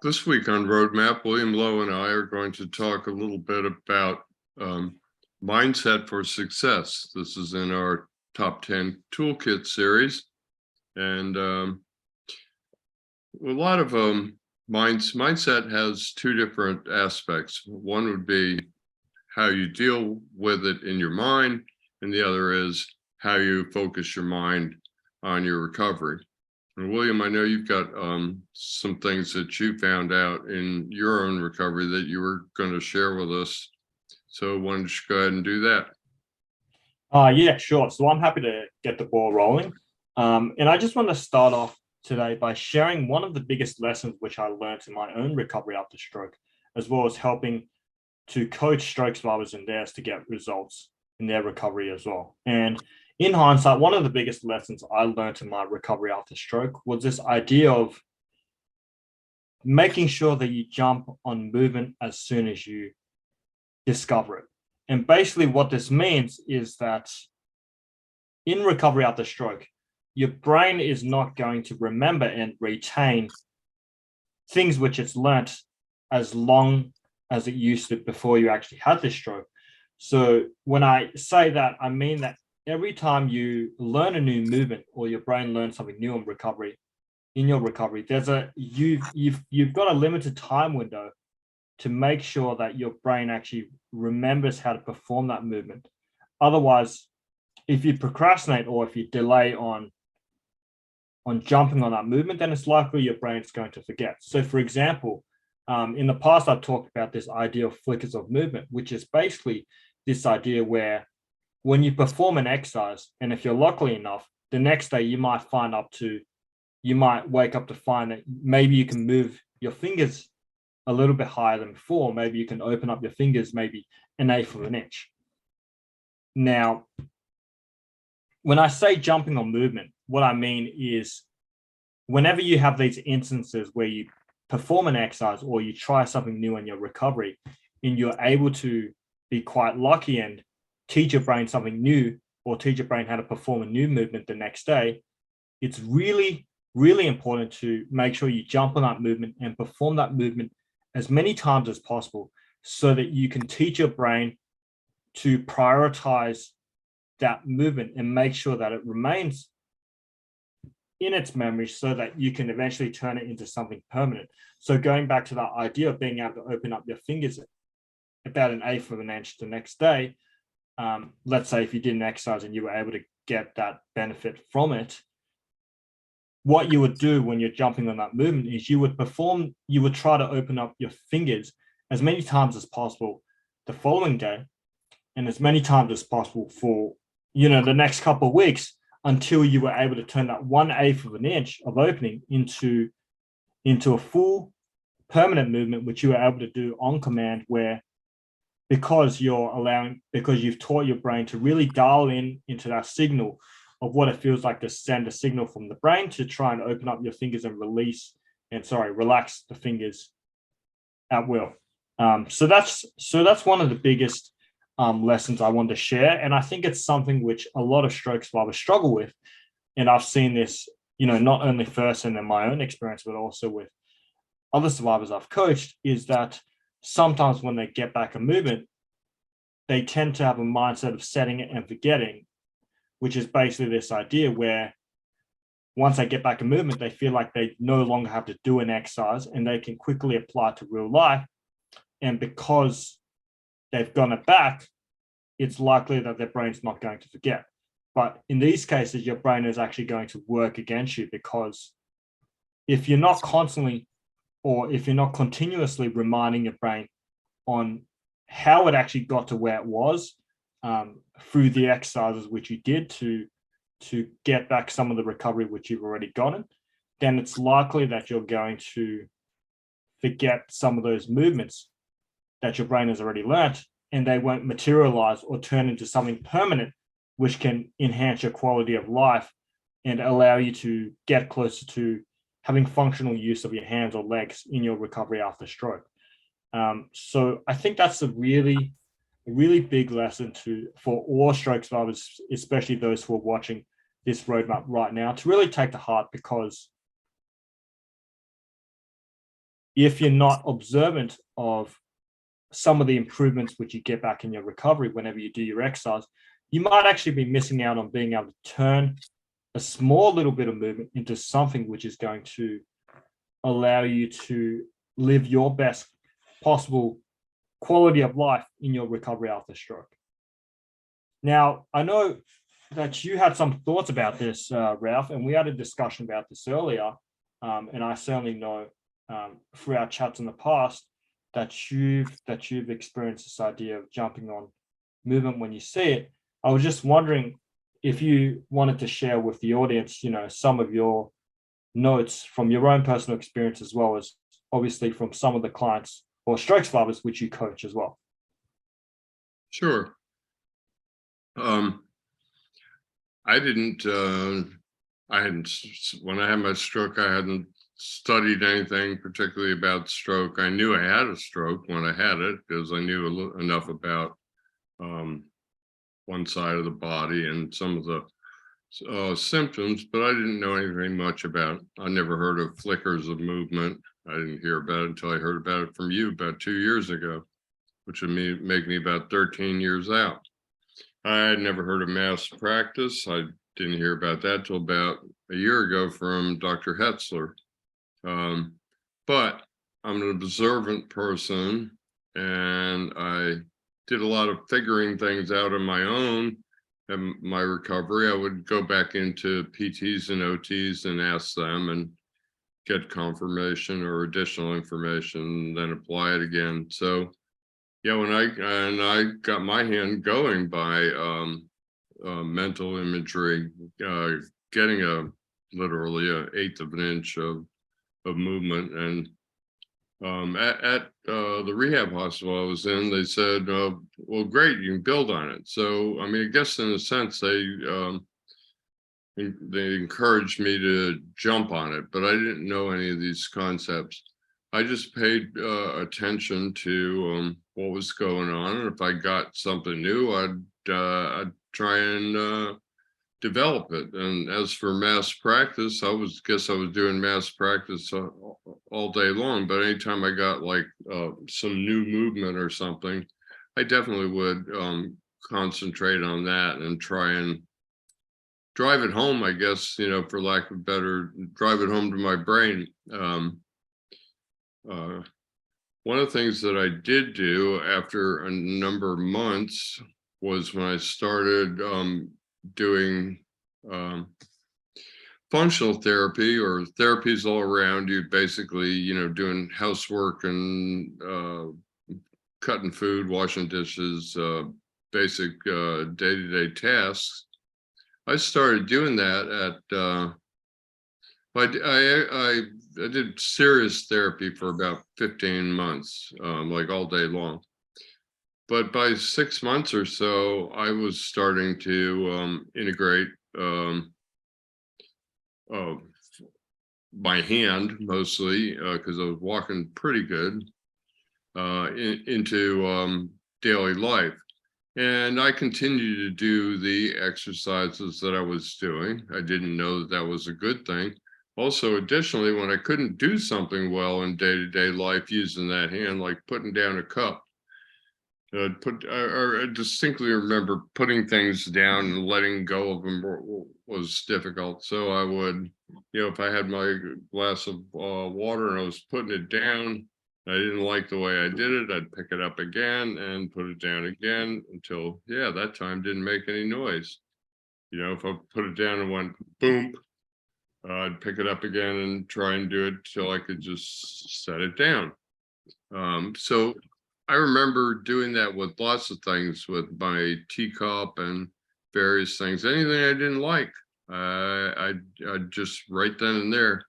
This week on Roadmap, William Lowe and I are going to talk a little bit about mindset for success. This is in our top 10 toolkit series. And a lot of mindset has two different aspects. One would be how you deal with it in your mind, and the other is how you focus your mind on your recovery. And William, I know you've got some things that you found out in your own recovery that you were going to share with us. So why don't you go ahead and do that? Yeah, sure. So I'm happy to get the ball rolling. And I just want to start off today by sharing one of the biggest lessons which I learned in my own recovery after stroke, as well as helping to coach stroke survivors and theirs to get results in their recovery as well. And in hindsight, one of the biggest lessons I learned in my recovery after stroke was this idea of making sure that you jump on movement as soon as you discover it. And basically what this means is that in recovery after stroke, your brain is not going to remember and retain things which it's learnt as long as it used to before you actually had this stroke. So when I say that, I mean that every time you learn a new movement or your brain learns something new in your recovery, you've got a limited time window to make sure that your brain actually remembers how to perform that movement. Otherwise, if you procrastinate or if you delay on jumping on that movement, then it's likely your brain's going to forget. So for example, in the past, I've talked about this idea of flickers of movement, which is basically this idea where when you perform an exercise, and if you're lucky enough, the next day you might wake up to find that maybe you can move your fingers a little bit higher than before. Maybe you can open up your fingers maybe an eighth of an inch. Now, when I say jumping on movement, what I mean is whenever you have these instances where you perform an exercise or you try something new in your recovery and you're able to be quite lucky and teach your brain something new or teach your brain how to perform a new movement the next day, it's really, really important to make sure you jump on that movement and perform that movement as many times as possible so that you can teach your brain to prioritize that movement and make sure that it remains in its memory so that you can eventually turn it into something permanent. So going back to that idea of being able to open up your fingers about an eighth of an inch the next day, let's say if you did an exercise and you were able to get that benefit from it, what you would do when you're jumping on that movement is you would try to open up your fingers as many times as possible the following day and as many times as possible for, the next couple of weeks until you were able to turn that 1/8 of an inch of opening into a full permanent movement, which you were able to do on command, where because you've taught your brain to really dial into that signal of what it feels like to send a signal from the brain to try and open up your fingers and relax the fingers at will. So that's one of the biggest lessons I wanted to share. And I think it's something which a lot of stroke survivors struggle with. And I've seen this, not only first in my own experience, but also with other survivors I've coached, is that sometimes when they get back a movement, they tend to have a mindset of setting it and forgetting, which is basically this idea where once they get back a movement, they feel like they no longer have to do an exercise and they can quickly apply it to real life. And because they've gotten it back, it's likely that their brain's not going to forget. But in these cases, your brain is actually going to work against you, because if you're not constantly or if you're not continuously reminding your brain on how it actually got to where it was through the exercises which you did to get back some of the recovery which you've already gotten, then it's likely that you're going to forget some of those movements that your brain has already learnt, and they won't materialize or turn into something permanent, which can enhance your quality of life and allow you to get closer to having functional use of your hands or legs in your recovery after stroke. So I think that's a really big lesson for all stroke survivors, especially those who are watching this roadmap right now, to really take to heart, because if you're not observant of some of the improvements which you get back in your recovery whenever you do your exercise, you might actually be missing out on being able to turn a small little bit of movement into something which is going to allow you to live your best possible quality of life in your recovery after stroke. Now, I know that you had some thoughts about this, Ralph, and we had a discussion about this earlier. And I certainly know through our chats in the past that you've experienced this idea of jumping on movement when you see it. I was just wondering if you wanted to share with the audience, some of your notes from your own personal experience, as well as obviously from some of the clients or stroke survivors which you coach as well. Sure. I hadn't, when I had my stroke, I hadn't studied anything particularly about stroke. I knew I had a stroke when I had it because I knew enough about one side of the body and some of the symptoms, but I didn't know anything much about. I never heard of flickers of movement. I didn't hear about it until I heard about it from you about 2 years ago, which would make me about 13 years out. I had never heard of mass practice. I didn't hear about that till about a year ago from Dr. Hetzler. But I'm an observant person, and I did a lot of figuring things out on my own. In my recovery, I would go back into PTs and OTs and ask them and get confirmation or additional information, then apply it again. So yeah, when I got my hand going by mental imagery, getting literally an eighth of an inch of movement, and at the rehab hospital I was in, they said, "Well, great, you can build on it." So I mean, I guess in a sense they encouraged me to jump on it, but I didn't know any of these concepts. I just paid attention to what was going on, and if I got something new, I'd try and develop it. And as for mass practice, I guess I was doing mass practice all day long. But anytime I got like some new movement or something, I definitely would concentrate on that and try and drive it home, I guess, for lack of better, drive it home to my brain. One of the things that I did do after a number of months was when I started doing functional therapy, or therapies all around you, basically, doing housework and cutting food, washing dishes, basic day-to-day tasks. I started doing that at I did serious therapy for about 15 months, like all day long. But by 6 months or so, I was starting to integrate my hand mostly, because I was walking pretty good, into daily life. And I continued to do the exercises that I was doing. I didn't know that was a good thing. Also, additionally, when I couldn't do something well in day-to-day life using that hand, like putting down a cup, I distinctly remember putting things down and letting go of them was difficult. So I would, if I had my glass of water and I was putting it down, I didn't like the way I did it, I'd pick it up again and put it down again until, that time didn't make any noise. If I put it down and went boom, I'd pick it up again and try and do it till I could just set it down. So I remember doing that with lots of things, with my teacup and various things. Anything I didn't like, I'd just right then and there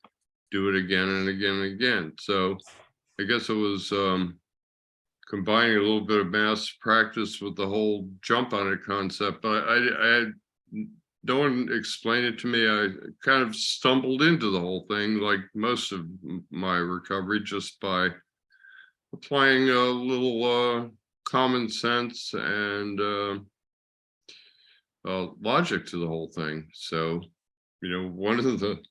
do it again and again and again. So I guess it was combining a little bit of mass practice with the whole jump on it concept. But I no one explained it to me. I kind of stumbled into the whole thing, like most of my recovery, just by applying a little common sense and logic to the whole thing. So, one of the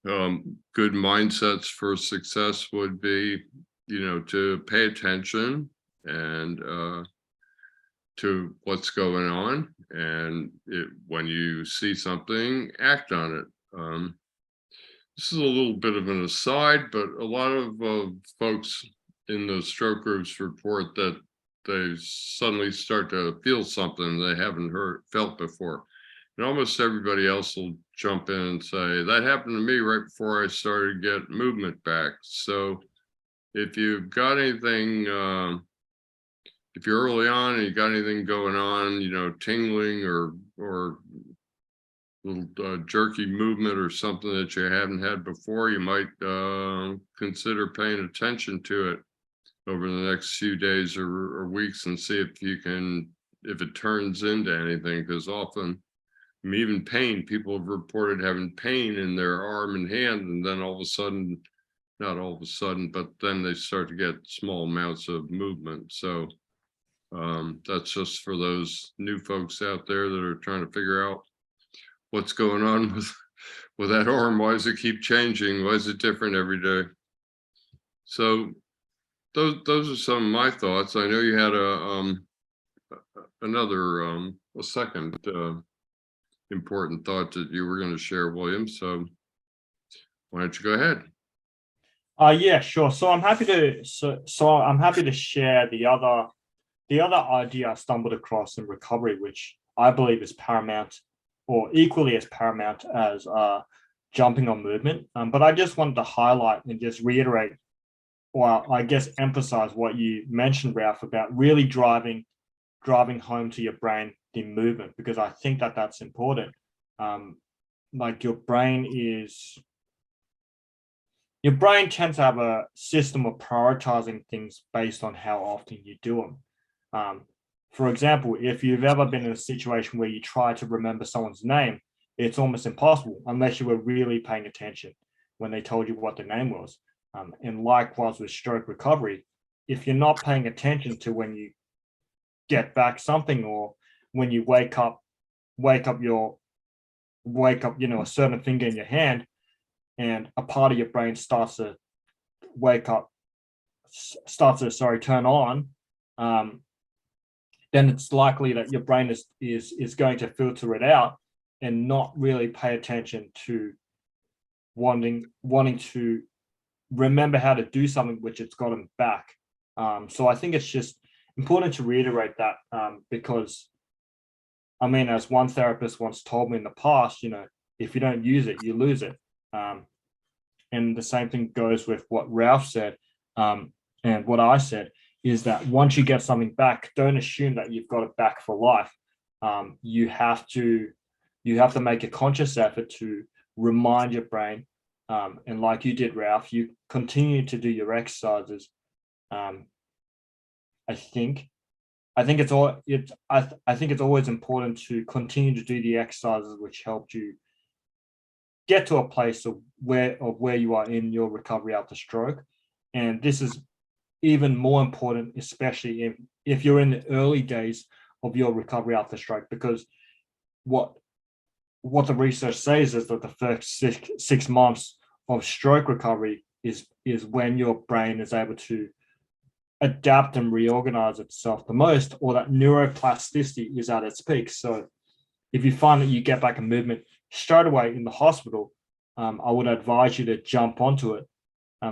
good mindsets for success would be, to pay attention and to what's going on, and when you see something, act on it. This is a little bit of an aside, but a lot of folks in the stroke groups report that they suddenly start to feel something they haven't felt before. And almost everybody else will jump in and say, that happened to me right before I started to get movement back. So if you've got anything, if you're early on and you got anything going on, tingling or little jerky movement or something that you haven't had before, you might consider paying attention to it over the next few days or weeks and see if it turns into anything. Because often, even pain, people have reported having pain in their arm and hand, and then all of a sudden, not all of a sudden, but then they start to get small amounts of movement. So that's just for those new folks out there that are trying to figure out what's going on with that arm. Why does it keep changing? Why is it different every day? So those are some of my thoughts. I know you had a second important thought that you were going to share, William. So why don't you go ahead? Yeah, sure. So I'm happy to share the other idea I stumbled across in recovery, which I believe is paramount, or equally as paramount as jumping on movement. But I just wanted to highlight and just reiterate, or I guess emphasize what you mentioned, Ralph, about really driving home to your brain the movement, because I think that that's important. Like your brain tends to have a system of prioritizing things based on how often you do them. For example, if you've ever been in a situation where you try to remember someone's name, it's almost impossible unless you were really paying attention when they told you what the name was. And likewise with stroke recovery, if you're not paying attention to when you get back something, or when you wake up, a certain finger in your hand, and a part of your brain starts to turn on, then it's likely that your brain is going to filter it out and not really pay attention to wanting to remember how to do something which it's gotten back. So I think it's just important to reiterate that, because I mean, as one therapist once told me in the past, if you don't use it, you lose it. And the same thing goes with what Ralph said, and what I said, is that once you get something back, don't assume that you've got it back for life. You have to make a conscious effort to remind your brain, and like you did, Ralph, you continue to do your exercises. I think it's always important to continue to do the exercises which helped you get to a place of where you are in your recovery after stroke. And this is even more important, especially if you're in the early days of your recovery after stroke, because what the research says is that the first 6 months of stroke recovery is when your brain is able to adapt and reorganize itself the most, or that neuroplasticity is at its peak. So if you find that you get back a movement straight away in the hospital, I would advise you to jump onto it,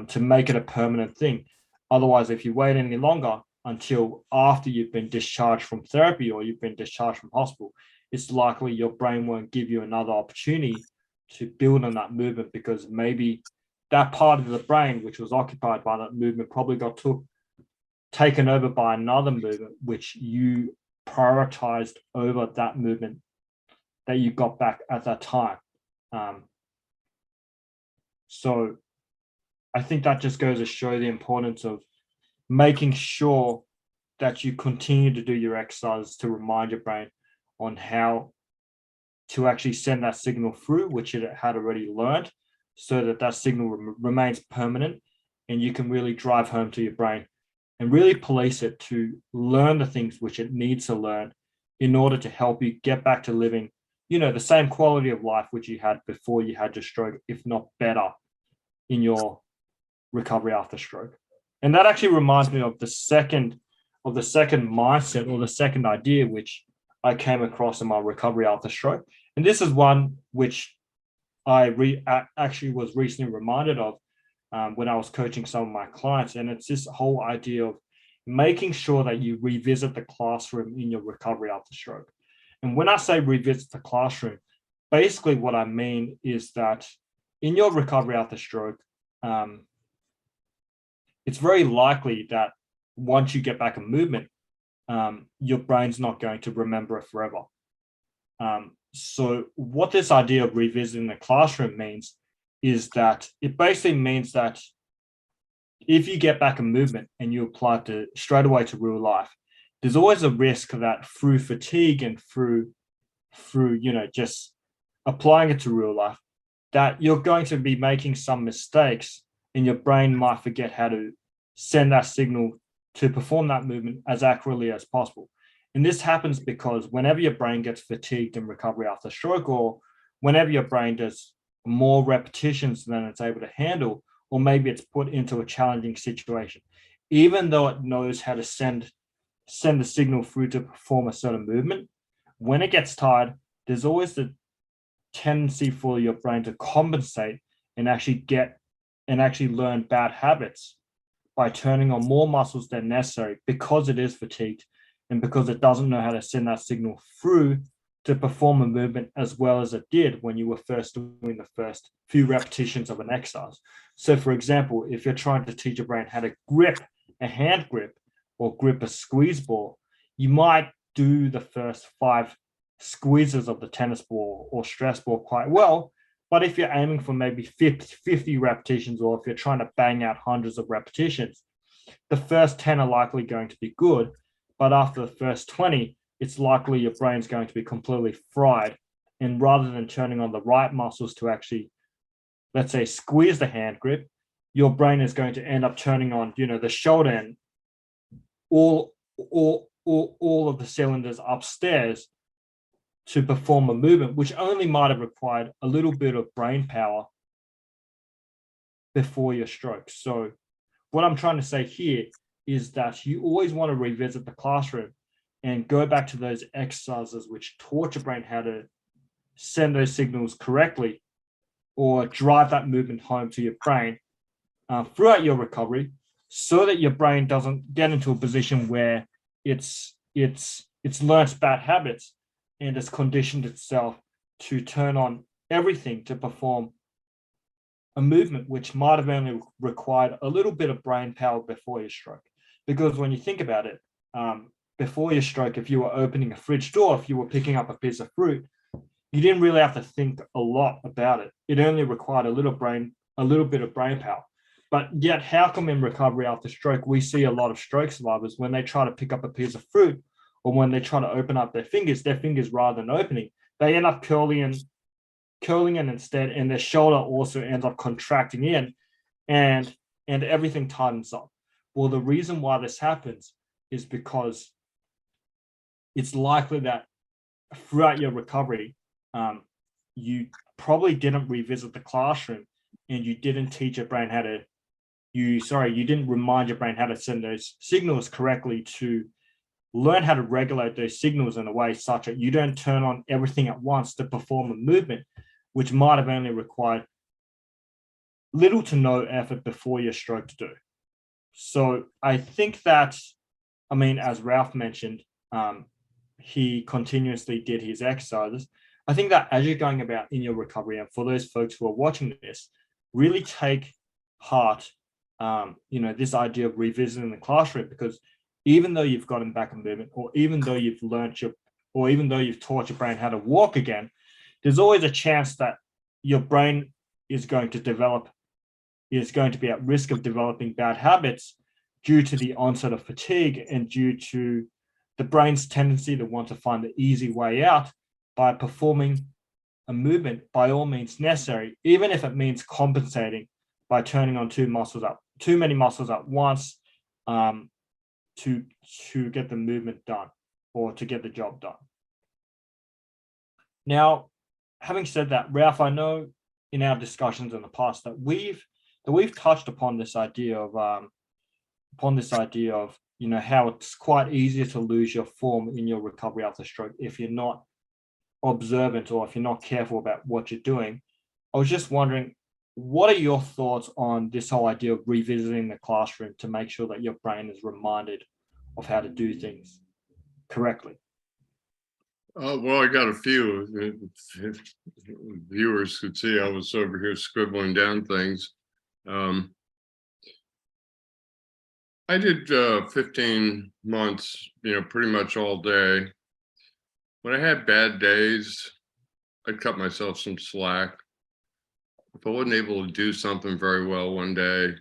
to make it a permanent thing. Otherwise, if you wait any longer until after you've been discharged from therapy or you've been discharged from hospital, it's likely your brain won't give you another opportunity to build on that movement, because maybe that part of the brain which was occupied by that movement probably got taken over by another movement which you prioritized over that movement that you got back at that time. So I think that just goes to show the importance of making sure that you continue to do your exercises to remind your brain on how to actually send that signal through, which it had already learned, so that signal remains permanent, and you can really drive home to your brain and really police it to learn the things which it needs to learn in order to help you get back to living the same quality of life which you had before you had your stroke, if not better, in your recovery after stroke. And that actually reminds me of the second mindset, or the second idea which I came across in my recovery after stroke. And this is one which I actually was recently reminded of when I was coaching some of my clients. And it's this whole idea of making sure that you revisit the classroom in your recovery after stroke. And when I say revisit the classroom, basically what I mean is that in your recovery after stroke, it's very likely that once you get back in movement, your brain's not going to remember it forever. So what this idea of revisiting the classroom means is that it basically means that if you get back in movement and you apply it straight away to real life, there's always a risk that through fatigue and through just applying it to real life, that you're going to be making some mistakes and your brain might forget how to send that signal to perform that movement as accurately as possible. And this happens because whenever your brain gets fatigued in recovery after stroke, or whenever your brain does more repetitions than it's able to handle, or maybe it's put into a challenging situation, even though it knows how to send the signal through to perform a certain movement, when it gets tired, there's always the tendency for your brain to compensate and actually learn bad habits by turning on more muscles than necessary, because it is fatigued and because it doesn't know how to send that signal through to perform a movement as well as it did when you were first doing the first few repetitions of an exercise. So for example, if you're trying to teach your brain how to grip a hand grip or grip a squeeze ball, you might do the first 5 squeezes of the tennis ball or stress ball quite well. But if you're aiming for maybe 50 repetitions, or if you're trying to bang out hundreds of repetitions, the first 10 are likely going to be good. But after the first 20, it's likely your brain's going to be completely fried. And rather than turning on the right muscles to actually, let's say, squeeze the hand grip, your brain is going to end up turning on, the shoulder and all of the cylinders upstairs to perform a movement, which only might have required a little bit of brain power before your stroke. So what I'm trying to say here is that you always want to revisit the classroom and go back to those exercises which taught your brain how to send those signals correctly, or drive that movement home to your brain throughout your recovery, so that your brain doesn't get into a position where it's learnt bad habits and has conditioned itself to turn on everything to perform a movement which might have only required a little bit of brain power before your stroke. Because when you think about it, before your stroke, if you were opening a fridge door, if you were picking up a piece of fruit, you didn't really have to think a lot about it. It only required a little bit of brain power. But yet, how come in recovery after stroke, we see a lot of stroke survivors, when they try to pick up a piece of fruit, or when they try to open up their fingers rather than opening, they end up curling in instead, and their shoulder also ends up contracting in, and everything tightens up. Well, the reason why this happens is because it's likely that throughout your recovery, you probably didn't revisit the classroom, and you didn't teach your brain you didn't remind your brain how to send those signals correctly, to learn how to regulate those signals in a way such that you don't turn on everything at once to perform a movement, which might have only required little to no effort before your stroke to do. So I think that, as Ralph mentioned, he continuously did his exercises. I think that as you're going about in your recovery, and for those folks who are watching this, really take heart, this idea of revisiting the classroom, because even though you've gotten back in movement, or even though you've taught your brain how to walk again, there's always a chance that your brain is going to be at risk of developing bad habits due to the onset of fatigue, and due to the brain's tendency to want to find the easy way out by performing a movement by all means necessary, even if it means compensating by turning on too many muscles at once, to get the movement done, or to get the job done. Now, having said that, Ralph, I know in our discussions in the past that we've touched upon this idea of how it's quite easy to lose your form in your recovery after stroke if you're not observant or if you're not careful about what you're doing. I was just wondering, what are your thoughts on this whole idea of revisiting the classroom to make sure that your brain is reminded of how to do things correctly? Well, I got a few. If viewers could see, I was over here scribbling down things. I did 15 months, pretty much all day. When I had bad days, I'd cut myself some slack. If I wasn't able to do something very well one day,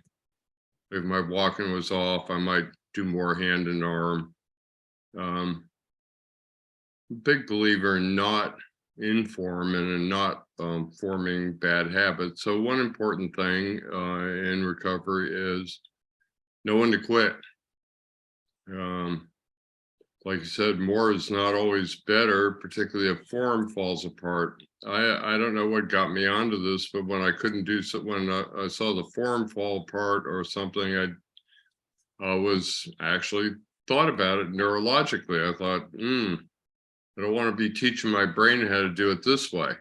if my walking was off, I might do more hand and arm. Big believer in not in form and in not forming bad habits. So one important thing in recovery is know when to quit. Like you said, more is not always better, particularly if form falls apart. I don't know what got me onto this, but when I couldn't do so, when I saw the form fall apart or something, I was actually thought about it neurologically. I thought, I don't want to be teaching my brain how to do it this way.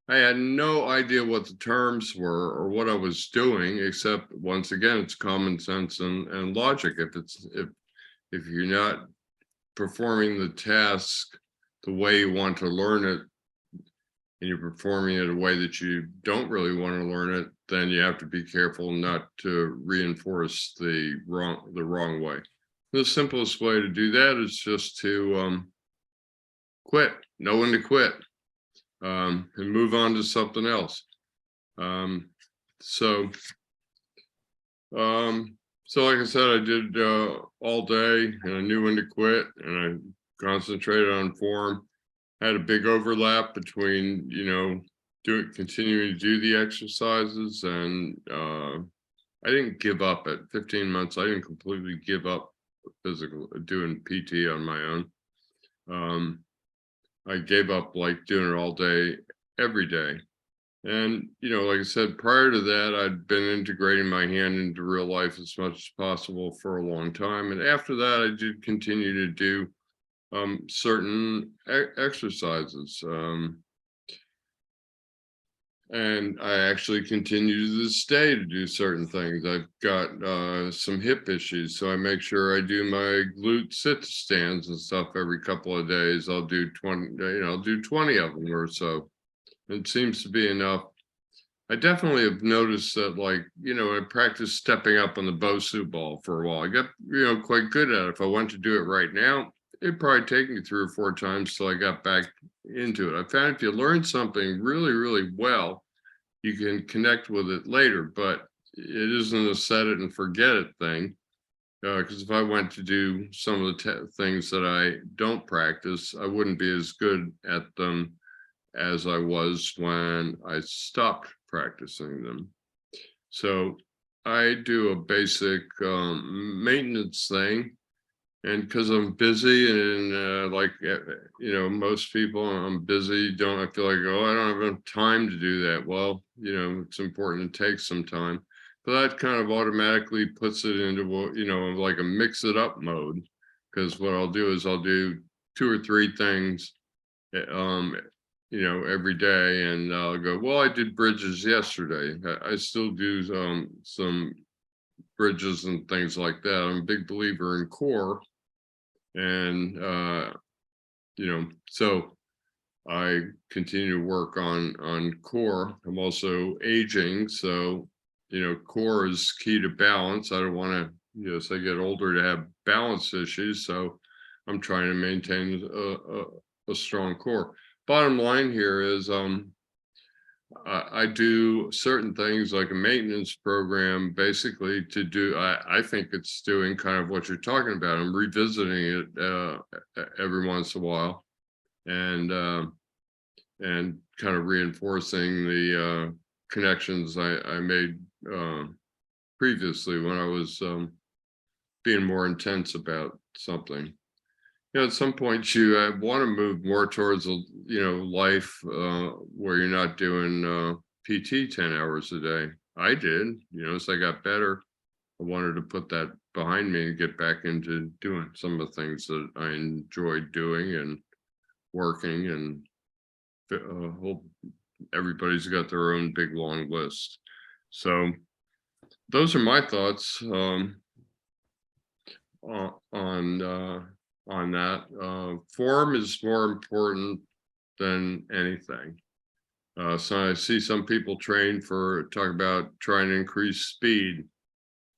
I had no idea what the terms were or what I was doing, except once again, it's common sense and logic. If you're not performing the task the way you want to learn it, and you're performing it a way that you don't really want to learn it, then you have to be careful not to reinforce the wrong way. The simplest way to do that is just to quit, know when to quit, and move on to something else. So like I said, I did all day, and I knew when to quit, and I concentrated on form. I had a big overlap between, continuing to do the exercises, and I didn't give up at 15 months. I didn't completely give up physical doing PT on my own. I gave up like doing it all day, every day. And, like I said, prior to that, I'd been integrating my hand into real life as much as possible for a long time. And after that, I did continue to do certain exercises. And I actually continue to this day to do certain things. I've got some hip issues, so I make sure I do my glute sit stands and stuff every couple of days. I'll do 20, I'll do 20 of them or so. It seems to be enough. I definitely have noticed that, like, I practiced stepping up on the Bosu ball for a while. I got, quite good at it. If I went to do it right now, it'd probably take me 3 or 4 times till I got back into it. I found if you learn something really, really well, you can connect with it later, but it isn't a set it and forget it thing. Because if I went to do some of the things that I don't practice, I wouldn't be as good at them as I was when I stopped practicing them. So I do a basic maintenance thing. And because I'm busy and most people, I'm busy, I feel like, I don't have enough time to do that. Well, it's important to take some time. But that kind of automatically puts it into, like a mix it up mode. Because what I'll do is I'll do 2 or 3 things every day, and I'll go, well, I did bridges yesterday. I still do some bridges and things like that. I'm a big believer in core, and so I continue to work on core. I'm also aging, so core is key to balance. I don't want to, as I get older, to have balance issues, so I'm trying to maintain a strong core. Bottom line here is I do certain things like a maintenance program, basically to do, I think it's doing kind of what you're talking about. I'm revisiting it every once in a while, and kind of reinforcing the connections I made previously when I was being more intense about something. At some point you want to move more towards a life where you're not doing PT 10 hours a day. I did, as I got better. I wanted to put that behind me and get back into doing some of the things that I enjoyed doing and working, and hope everybody's got their own big long list. So those are my thoughts on that. Form is more important than anything. So I see some people talk about trying to increase speed.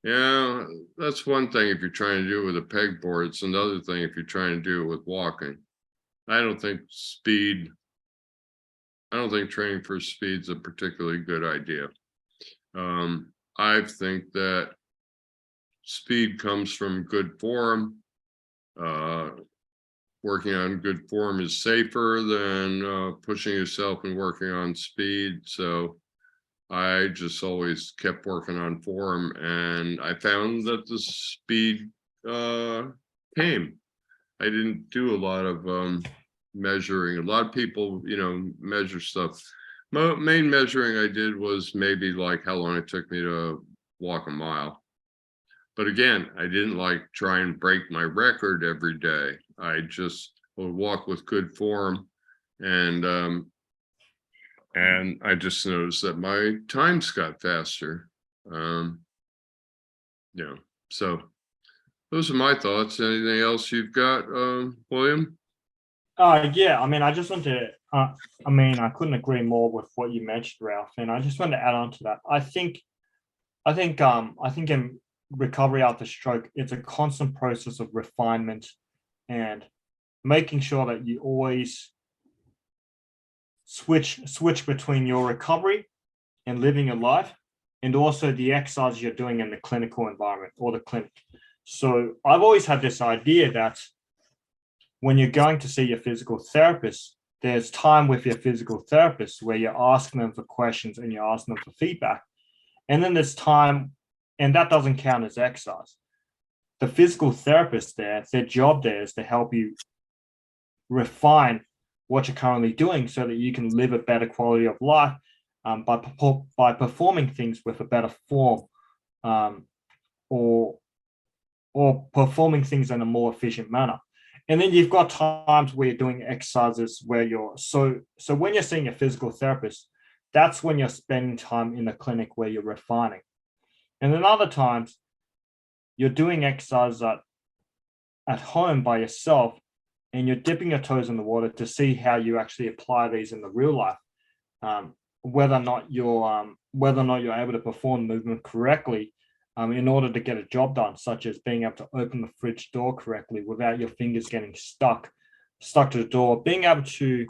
Yeah, that's one thing if you're trying to do it with a pegboard. It's another thing if you're trying to do it with walking. I don't think training for speed's a particularly good idea. I think that speed comes from good form. Working on good form is safer than pushing yourself and working on speed. So I just always kept working on form, and I found that the speed came. I didn't do a lot of measuring. A lot of people, measure stuff. Main measuring I did was maybe like how long it took me to walk a mile. But again, I didn't like try and break my record every day. I just would walk with good form, and I just noticed that my times got faster. So those are my thoughts. Anything else you've got, William? Yeah, I mean, I just want to, I couldn't agree more with what you mentioned, Ralph, and I just want to add on to that. I think in recovery after stroke, it's a constant process of refinement and making sure that you always switch between your recovery and living your life, and also the exercise you're doing in the clinical environment or the clinic. So I've always had this idea that when you're going to see your physical therapist, there's time with your physical therapist where you're asking them for questions and you're asking them for feedback. And then there's time, and that doesn't count as exercise. The physical therapist their job there is to help you refine what you're currently doing so that you can live a better quality of life by performing things with a better form, or performing things in a more efficient manner. And then you've got times where you're doing exercises where you're so when you're seeing a physical therapist, that's when you're spending time in the clinic where you're refining. And then other times you're doing exercise at home by yourself, and you're dipping your toes in the water to see how you actually apply these in the real life. Whether or not you're able to perform movement correctly in order to get a job done, such as being able to open the fridge door correctly without your fingers getting stuck to the door, being able to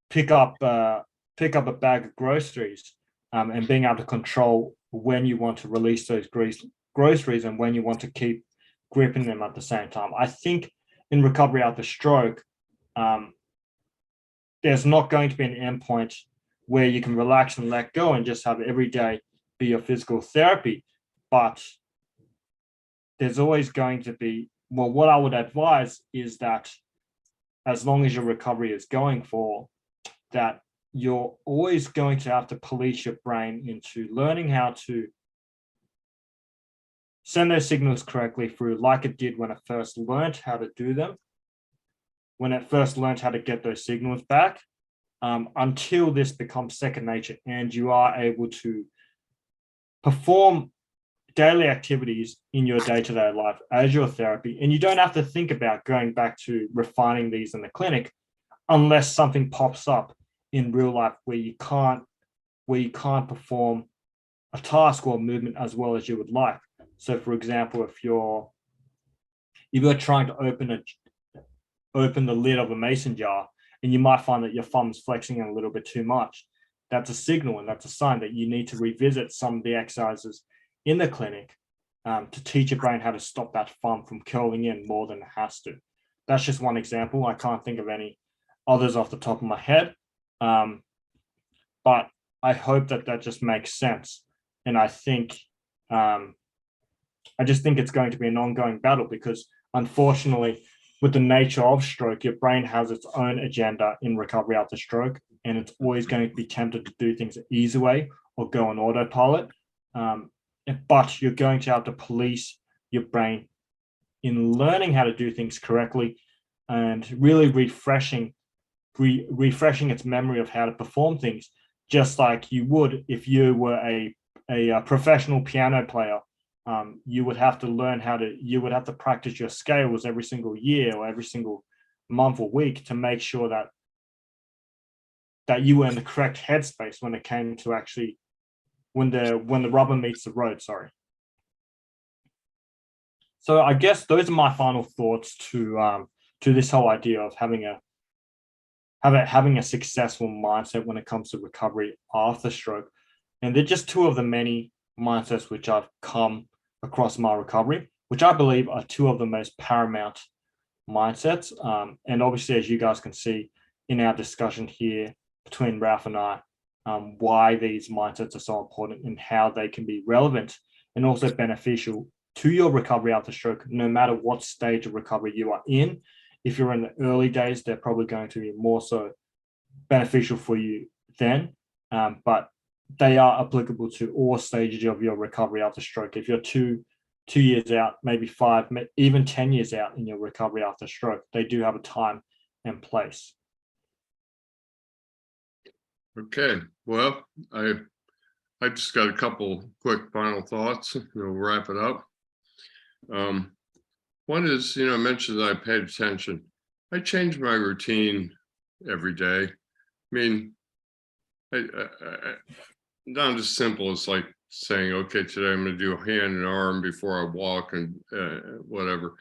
pick up a bag of groceries, and being able to control when you want to release those groceries and when you want to keep gripping them at the same time. I think in recovery after stroke, there's not going to be an endpoint where you can relax and let go and just have every day be your physical therapy. But there's always going to be, well, what I would advise is that as long as your recovery is going for, that you're always going to have to police your brain into learning how to send those signals correctly through, like it did when it first learned how to do them, when it first learned how to get those signals back, until this becomes second nature and you are able to perform daily activities in your day-to-day life as your therapy. And you don't have to think about going back to refining these in the clinic unless something pops up in real life where you can't perform a task or movement as well as you would like. So for example, if you're trying to open the lid of a mason jar, and you might find that your thumb's flexing a little bit too much, that's a signal and that's a sign that you need to revisit some of the exercises in the clinic to teach your brain how to stop that thumb from curling in more than it has to. That's just one example. I can't think of any others off the top of my head, but I hope that just makes sense. And I think I just think it's going to be an ongoing battle, because unfortunately with the nature of stroke, your brain has its own agenda in recovery after stroke, and it's always going to be tempted to do things the easy way or go on autopilot. But you're going to have to police your brain in learning how to do things correctly and really refreshing its memory of how to perform things, just like you would if you were a professional piano player. You would have to practice your scales every single year or every single month or week to make sure that you were in the correct headspace when it came to actually when the rubber meets the road. Sorry. So I guess those are my final thoughts to this whole idea of having a successful mindset when it comes to recovery after stroke. And they're just two of the many mindsets which I've come across my recovery, which I believe are two of the most paramount mindsets. And obviously, as you guys can see in our discussion here between Ralph and I, why these mindsets are so important and how they can be relevant and also beneficial to your recovery after stroke, no matter what stage of recovery you are in. If you're in the early days, they're probably going to be more so beneficial for you then, but they are applicable to all stages of your recovery after stroke. If you're two years out, maybe 5, even 10 years out in your recovery after stroke, they do have a time and place. Okay, well, I just got a couple quick final thoughts. We'll wrap it up. One is, I mentioned that I paid attention. I change my routine every day. I mean, not as simple as like saying, okay, today I'm going to do a hand and arm before I walk and whatever.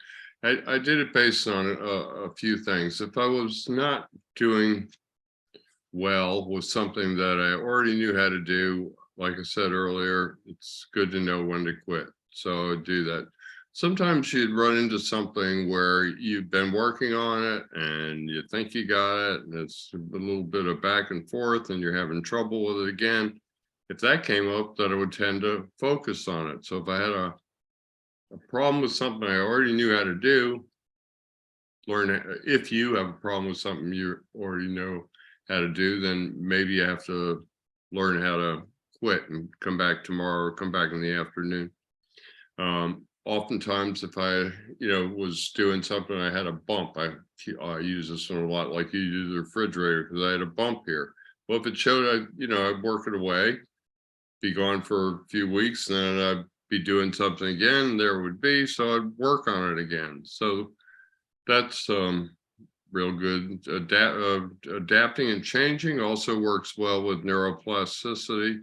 I did it based on a few things. If I was not doing well with something that I already knew how to do, like I said earlier, it's good to know when to quit. So I do that. Sometimes you'd run into something where you've been working on it and you think you got it, and it's a little bit of back and forth and you're having trouble with it again. If that came up, then I would tend to focus on it. So if I had a problem with something I already knew how to do, if you have a problem with something you already know how to do, then maybe you have to learn how to quit and come back tomorrow or come back in the afternoon. Oftentimes, if I, was doing something, I had a bump. I use this one a lot, like you use the refrigerator, because I had a bump here. Well, if it showed, I'd work it away, be gone for a few weeks, and then I'd be doing something again. There would be, so I'd work on it again. So that's real good. Adapting and changing also works well with neuroplasticity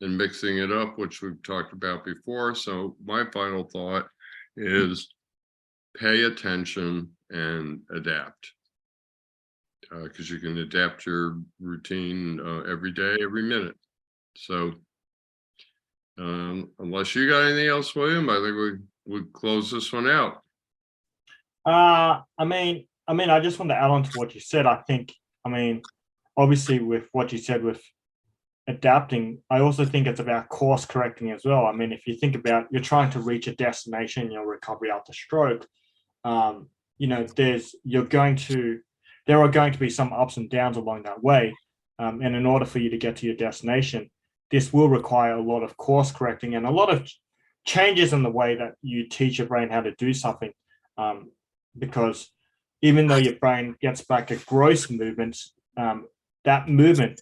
and mixing it up, which we've talked about before. So my final thought is pay attention and adapt, because you can adapt your routine every day, every minute. So unless you got anything else, William, I think we would close this one out. I just want to add on to what you said. Obviously with what you said with adapting, I also think it's about course correcting as well. If you think about, you're trying to reach a destination in your recovery after stroke, there are going to be some ups and downs along that way. And in order for you to get to your destination, this will require a lot of course correcting and a lot of changes in the way that you teach your brain how to do something. Because even though your brain gets back at gross movements, that movement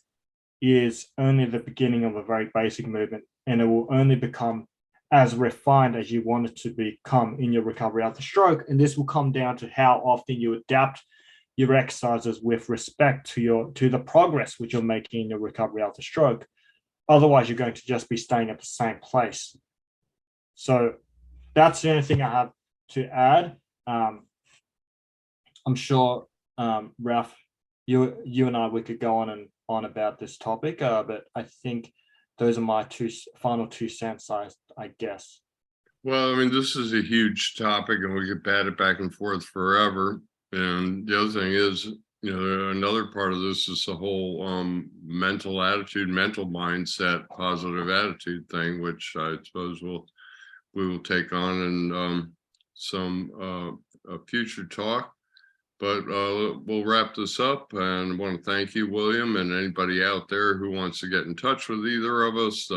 is only the beginning of a very basic movement, and it will only become as refined as you want it to become in your recovery after stroke. And this will come down to how often you adapt your exercises with respect to the progress which you're making in your recovery after stroke. Otherwise, you're going to just be staying at the same place. So that's the only thing I have to add. I'm sure, Ralph, you and I, we could go on and on about this topic, but I think those are my final 2 cents, I guess. Well, this is a huge topic and we could bat it back and forth forever. And the other thing is, another part of this is the whole mental attitude, mental mindset, positive attitude thing, which I suppose we will take on in some future talk. But we'll wrap this up, and I want to thank you, William, and anybody out there who wants to get in touch with either of us.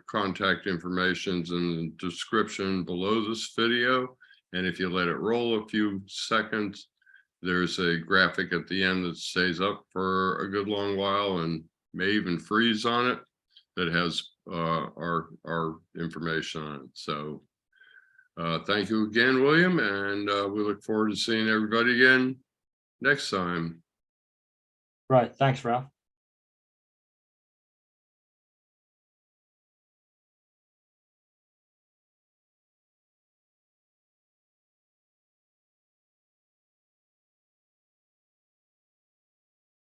Contact information's in the description below this video. And if you let it roll a few seconds, there's a graphic at the end that stays up for a good long while and may even freeze on it that has our information on it. So thank you again, William, and we look forward to seeing everybody again next time. Right. Thanks, Ralph.